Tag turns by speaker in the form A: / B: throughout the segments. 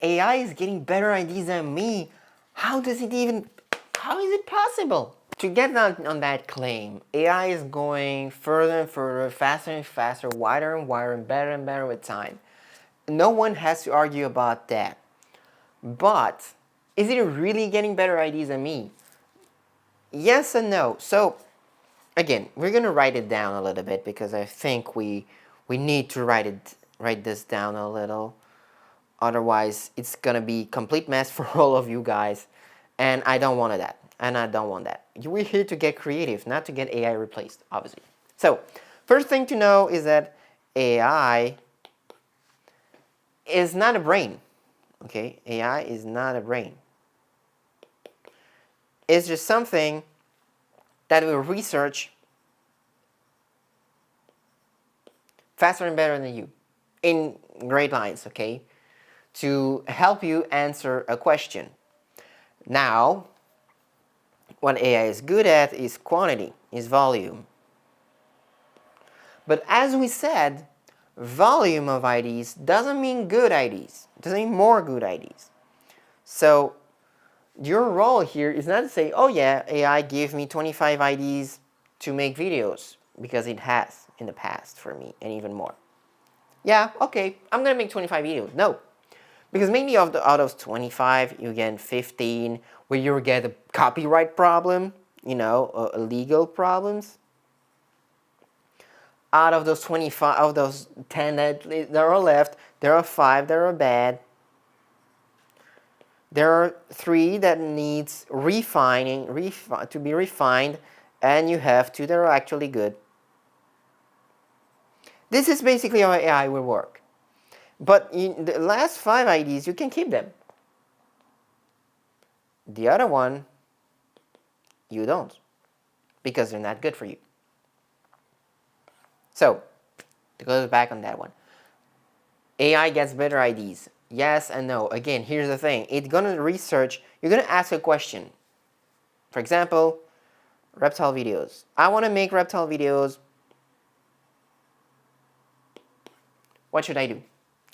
A: AI is getting better ideas than me. How is it possible? To get on that claim, AI is going further and further, faster and faster, wider and wider, and better with time. No one has to argue about that. But is it really getting better ideas than me? Yes and no. So again, we're gonna write it down a little bit because I think we need to write this down a little. Otherwise, it's gonna be complete mess for all of you guys, and I don't want that. And I don't want that. We're here to get creative, not to get AI replaced, obviously. So, first thing to know is that AI is not a brain. Okay, AI is not a brain. It's just something that will research faster and better than you in great lines, okay, to help you answer a question. Now, what AI is good at is quantity, is volume. But as we said, volume of IDs doesn't mean good IDs, doesn't mean more good IDs. So your role here is not to say, oh yeah, AI gave me 25 IDs to make videos, because it has in the past for me, and even more. Yeah, okay, I'm gonna make 25 videos. No, because maybe out of 25, you get 15 where you get a copyright problem, legal problems. Out of those 25, of those 10 that are left, there are 5 that are bad. There are 3 that needs refining, to be refined, and you have 2 that are actually good. This is basically how AI will work. But the last 5 IDs, you can keep them. The other one, you don't, because they're not good for you. So, to go back on that one. AI gets better IDs. Yes and no. Again, here's the thing. It's going to research. You're going to ask a question. For example, reptile videos. I want to make reptile videos. What should I do?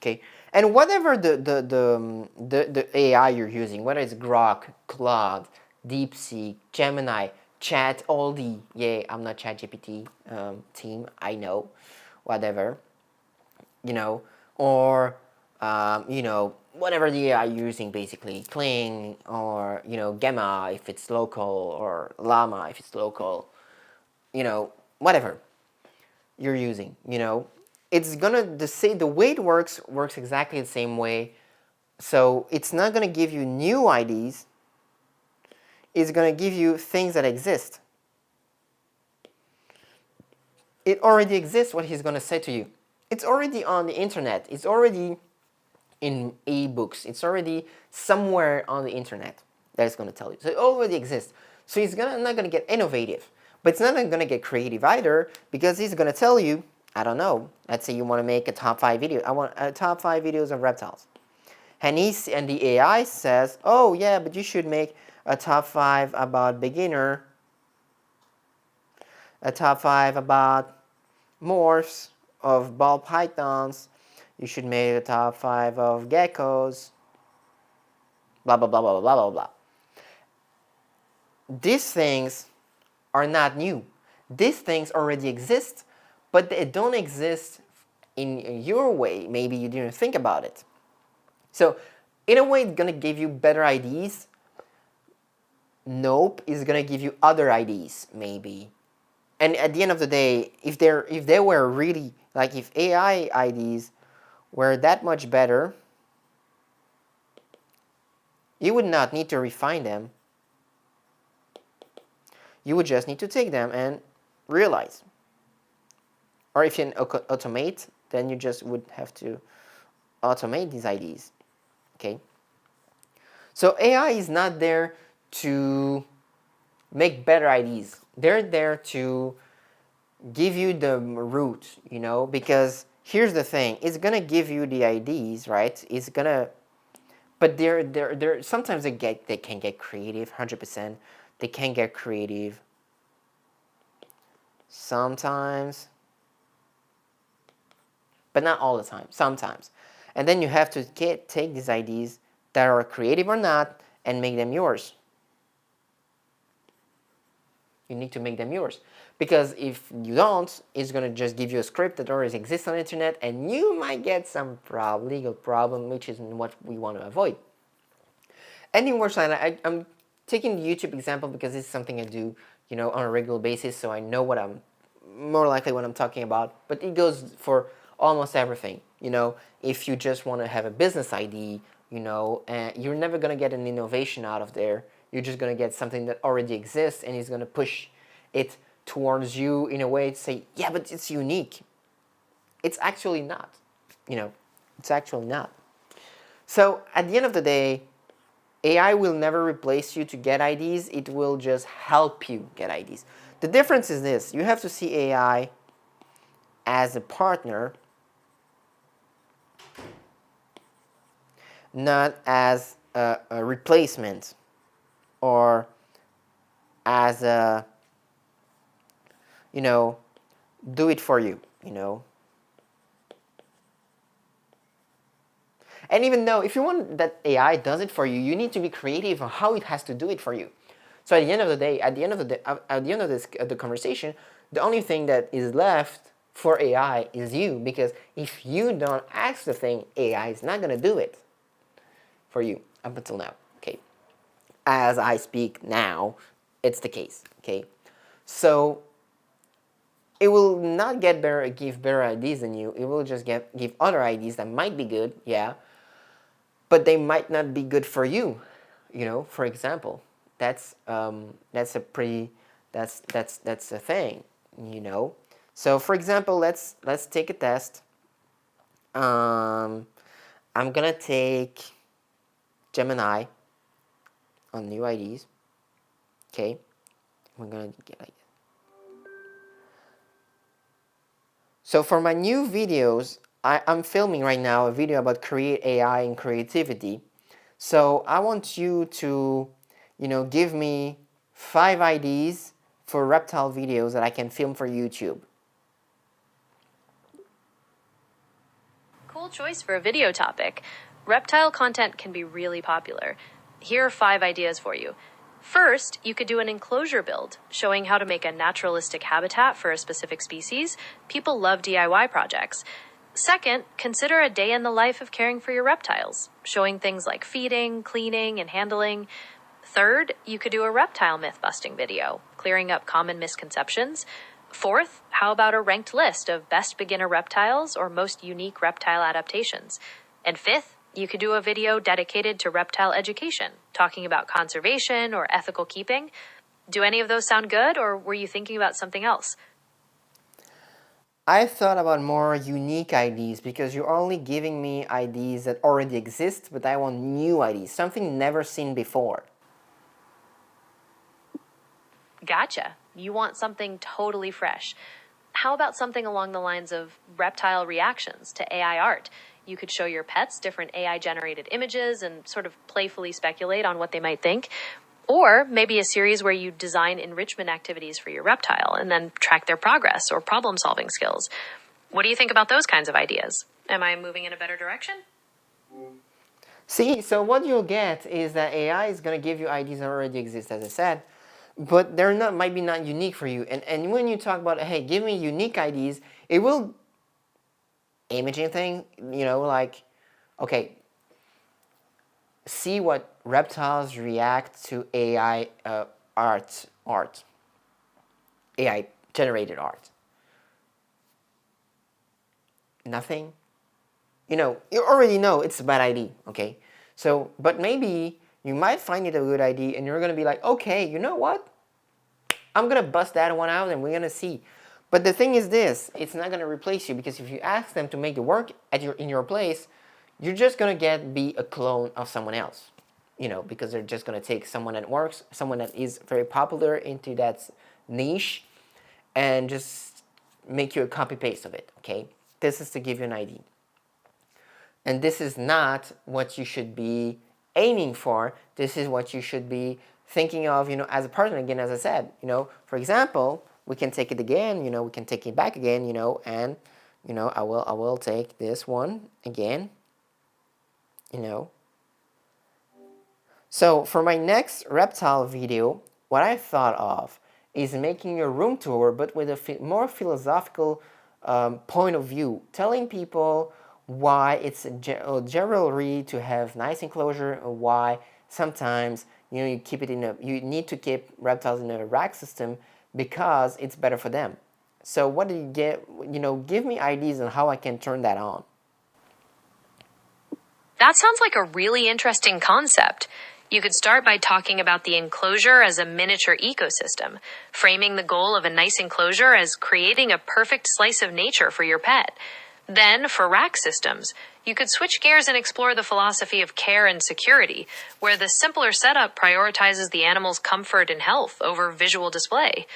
A: Okay. And whatever the AI you're using, whether it's Grok, Claude, DeepSeek, Gemini, Chat, all the, I'm not ChatGPT team, I know, whatever, or whatever the AI you're using, basically, Kling, or, Gemma if it's local, or Llama if it's local, whatever you're using, it's gonna, the way it works exactly the same way. So it's not gonna give you new IDs, it's gonna give you things that exist. It already exists, what he's gonna say to you. It's already on the internet, it's already in ebooks, it's already somewhere on the internet that it's going to tell you. So it already exists. So he's not going to get innovative, but it's not going to get creative either, because he's going to tell you, I don't know, let's say you want to make a top 5 video. I want a top 5 videos of reptiles. And the AI says, oh yeah, but you should make a top 5 about beginner, a top 5 about morphs of ball pythons, you should make a top 5 of geckos, blah, blah, blah, blah, blah, blah, blah. These things are not new. These things already exist, but they don't exist in your way. Maybe you didn't think about it. So, in a way, it's going to give you better IDs. Nope, it's going to give you other IDs, maybe. And at the end of the day, if they were really, like, if AI IDs were that much better, you would not need to refine them. You would just need to take them and realize. Or if you can automate, then you just would have to automate these IDs. Okay? So AI is not there to make better IDs. They're there to give you the root, because here's the thing. It's going to give you the IDs, right? It's going to, but they're sometimes they can get creative, 100%. They can get creative. Sometimes, but not all the time, sometimes. And then you have to take these ideas that are creative or not and make them yours. You need to make them yours. Because if you don't, it's going to just give you a script that already exists on the internet, and you might get some legal problem, which is what we want to avoid. Anyway, I'm taking the YouTube example because it's something I do, on a regular basis, so I know what I'm talking about. But it goes for almost everything. If you just want to have a business idea, you're never going to get an innovation out of there. You're just going to get something that already exists, and it's going to push it towards you in a way to say, yeah, but it's unique. It's actually not. It's actually not. So at the end of the day, AI will never replace you to get ideas. It will just help you get ideas. The difference is this. You have to see AI as a partner, not as a replacement or as a, do it for you, And even though if you want that AI does it for you, you need to be creative on how it has to do it for you. So at the end of the day, at the end of the conversation, the only thing that is left for AI is you, because if you don't ask the thing, AI is not going to do it for you up until now. Okay, as I speak now, it's the case. Okay, so it will not give better ideas than you. It will just give other ideas that might be good, yeah, but they might not be good for you. For example, that's a thing. So for example, let's take a test. I'm gonna take Gemini on new IDs. Okay, we're gonna get like. So for my new videos, I'm filming right now a video about create AI and creativity. So I want you to, give me 5 ideas for reptile videos that I can film for YouTube.
B: Cool choice for a video topic. Reptile content can be really popular. Here are 5 ideas for you. First, you could do an enclosure build, showing how to make a naturalistic habitat for a specific species. People love DIY projects. Second, consider a day in the life of caring for your reptiles, showing things like feeding, cleaning, and handling. Third, you could do a reptile myth-busting video, clearing up common misconceptions. Fourth, how about a ranked list of best beginner reptiles or most unique reptile adaptations? And fifth, you could do a video dedicated to reptile education, talking about conservation or ethical keeping. Do any of those sound good, or were you thinking about something else?
A: I thought about more unique ideas because you're only giving me ideas that already exist, but I want new ideas, something never seen before.
B: Gotcha. You want something totally fresh. How about something along the lines of reptile reactions to AI art? You could show your pets different AI-generated images and sort of playfully speculate on what they might think. Or maybe a series where you design enrichment activities for your reptile and then track their progress or problem-solving skills. What do you think about those kinds of ideas? Am I moving in a better direction?
A: See, so what you'll get is that AI is going to give you ideas that already exist, as I said, but they're not, might be not unique for you. And when you talk about, hey, give me unique ideas, it will imaging thing, like, okay, see what reptiles react to AI art, AI generated art. Nothing. You already know it's a bad idea, okay? So, but maybe you might find it a good idea and you're going to be like, okay, you know what? I'm going to bust that one out and we're going to see. But the thing is this, it's not going to replace you, because if you ask them to make the work in your place, you're just going to be a clone of someone else. Because they're just going to take someone that works, someone that is very popular into that niche, and just make you a copy-paste of it, okay? This is to give you an idea. And this is not what you should be aiming for. This is what you should be thinking of, as a partner. Again, as I said, for example, we can take it again, we can take it back again, and, I will take this one again, you know. So for my next reptile video, what I thought of is making a room tour, but with a more philosophical point of view, telling people why it's a generally to have nice enclosure, and why sometimes you keep it you need to keep reptiles in a rack system because it's better for them. So what do you get? Give me ideas on how I can turn that on.
B: That sounds like a really interesting concept. You could start by talking about the enclosure as a miniature ecosystem, framing the goal of a nice enclosure as creating a perfect slice of nature for your pet. Then, for rack systems, you could switch gears and explore the philosophy of care and security, where the simpler setup prioritizes the animal's comfort and health over visual display.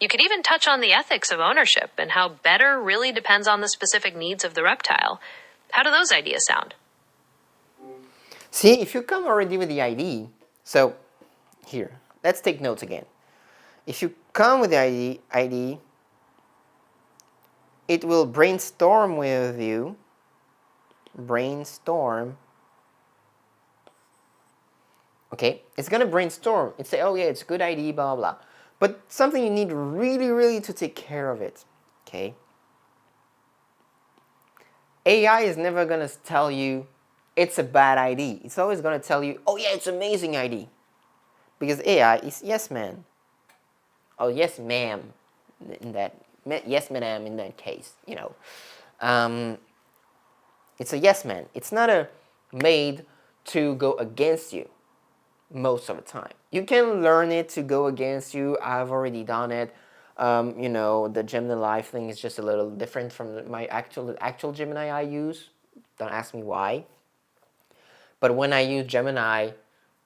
B: You could even touch on the ethics of ownership and how better really depends on the specific needs of the reptile. How do those ideas sound?
A: See, if you come already with the ID, so here, let's take notes again. If you come with the ID, it will brainstorm with you. Brainstorm. Okay, it's gonna brainstorm. It say, oh yeah, it's a good ID, blah blah. But something you need really, really to take care of it. Okay. AI is never gonna tell you it's a bad ID. It's always gonna tell you, oh yeah, it's amazing ID. Because AI is yes man. Oh yes ma'am in that yes madam in that case, it's a yes man. It's not a made to go against you most of the time. You can learn it to go against you. I've already done it. The Gemini Live thing is just a little different from my actual Gemini I use. Don't ask me why. But when I use Gemini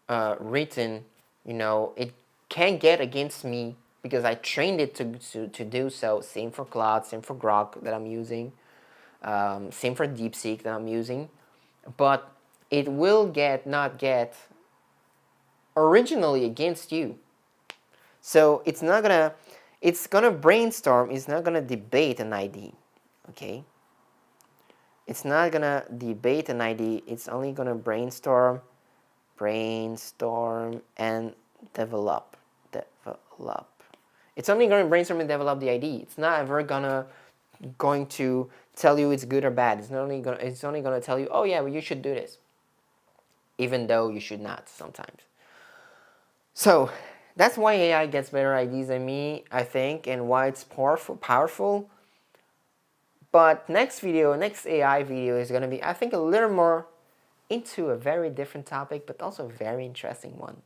A: written, it can get against me because I trained it to do so. Same for Claude, same for Grok that I'm using, same for DeepSeek that I'm using. But it will not get originally against you. So it's gonna brainstorm, it's not gonna debate an ID, okay? It's not gonna debate an ID, it's only gonna brainstorm and develop. It's only gonna brainstorm and develop the ID. It's not ever going to tell you it's good or bad. It's only gonna tell you, oh yeah, well, you should do this, even though you should not sometimes. So that's why AI gets better ideas than me, I think, and why it's powerful. But next AI video is gonna be, I think, a little more into a very different topic, but also a very interesting one.